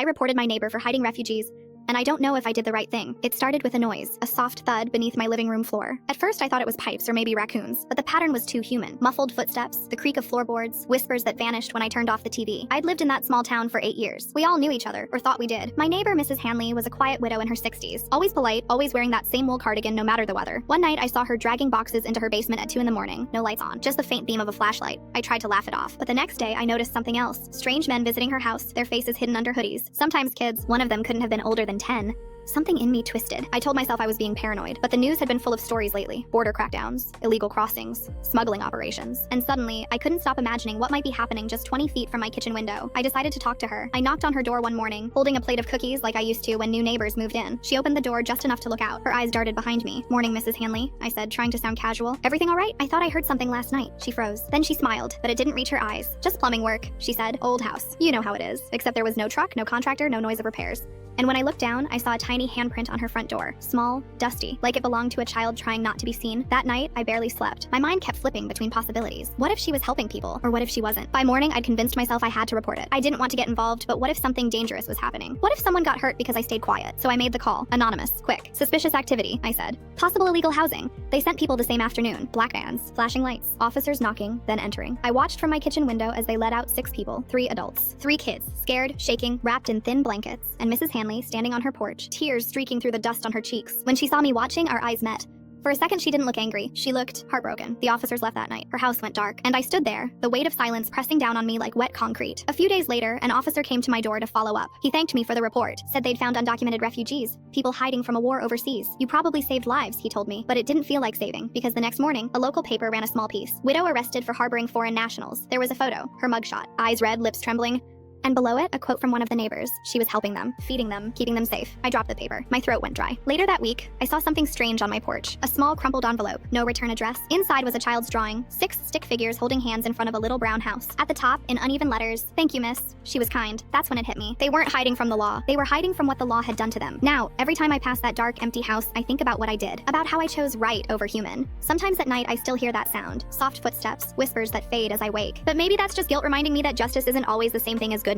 I reported my neighbor for hiding refugees, and I don't know if I did the right thing. It started with a noise, a soft thud beneath my living room floor. At first I thought it was pipes or maybe raccoons, but the pattern was too human. Muffled footsteps, the creak of floorboards, whispers that vanished when I turned off the TV. I'd lived in that small town for 8 years. We all knew each other, or thought we did. My neighbor, Mrs. Hanley, was a quiet widow in her 60s. Always polite, always wearing that same wool cardigan no matter the weather. One night I saw her dragging boxes into her basement at 2 in the morning, no lights on, just the faint beam of a flashlight. I tried to laugh it off, but the next day I noticed something else. Strange men visiting her house, their faces hidden under hoodies. Sometimes kids, one of them couldn't have been older than 10. Something in me twisted. I told myself I was being paranoid, but the news had been full of stories lately. Border crackdowns, illegal crossings, smuggling operations. And suddenly, I couldn't stop imagining what might be happening just 20 feet from my kitchen window. I decided to talk to her. I knocked on her door one morning, holding a plate of cookies like I used to when new neighbors moved in. She opened the door just enough to look out. Her eyes darted behind me. "Morning, Mrs. Hanley," I said, trying to sound casual. "Everything all right? I thought I heard something last night." She froze. Then she smiled, but it didn't reach her eyes. "Just plumbing work," she said. "Old house. You know how it is. Except there was no truck, no contractor, no noise of repairs." And when I looked down, I saw a tiny handprint on her front door. Small, dusty, like it belonged to a child trying not to be seen. That night, I barely slept. My mind kept flipping between possibilities. What if she was helping people? Or what if she wasn't? By morning, I'd convinced myself I had to report it. I didn't want to get involved, but what if something dangerous was happening? What if someone got hurt because I stayed quiet? So I made the call. Anonymous. Quick. "Suspicious activity," I said. "Possible illegal housing." They sent people the same afternoon. Black vans, flashing lights, officers knocking, then entering. I watched from my kitchen window as they let out 6 people, 3 adults, 3 kids, scared, shaking, wrapped in thin blankets, and Mrs. Hanley standing on her porch, tears streaking through the dust on her cheeks. When she saw me watching, our eyes met. For a second, she didn't look angry. She looked heartbroken. The officers left that night. Her house went dark, and I stood there, the weight of silence pressing down on me like wet concrete. A few days later, an officer came to my door to follow up. He thanked me for the report, said they'd found undocumented refugees, people hiding from a war overseas. "You probably saved lives," he told me, but it didn't feel like saving, because the next morning, a local paper ran a small piece. "Widow arrested for harboring foreign nationals." There was a photo, her mugshot, eyes red, lips trembling. And below it, a quote from one of the neighbors. She was helping them, feeding them, keeping them safe. I dropped the paper. My throat went dry. Later that week, I saw something strange on my porch. A small crumpled envelope, no return address. Inside was a child's drawing, 6 stick figures holding hands in front of a little brown house. At the top, in uneven letters, "Thank you, miss." She was kind. That's when it hit me. They weren't hiding from the law. They were hiding from what the law had done to them. Now, every time I pass that dark, empty house, I think about what I did. About how I chose right over human. Sometimes at night, I still hear that sound. Soft footsteps, whispers that fade as I wake. But maybe that's just guilt reminding me that justice isn't always the same thing as goodness.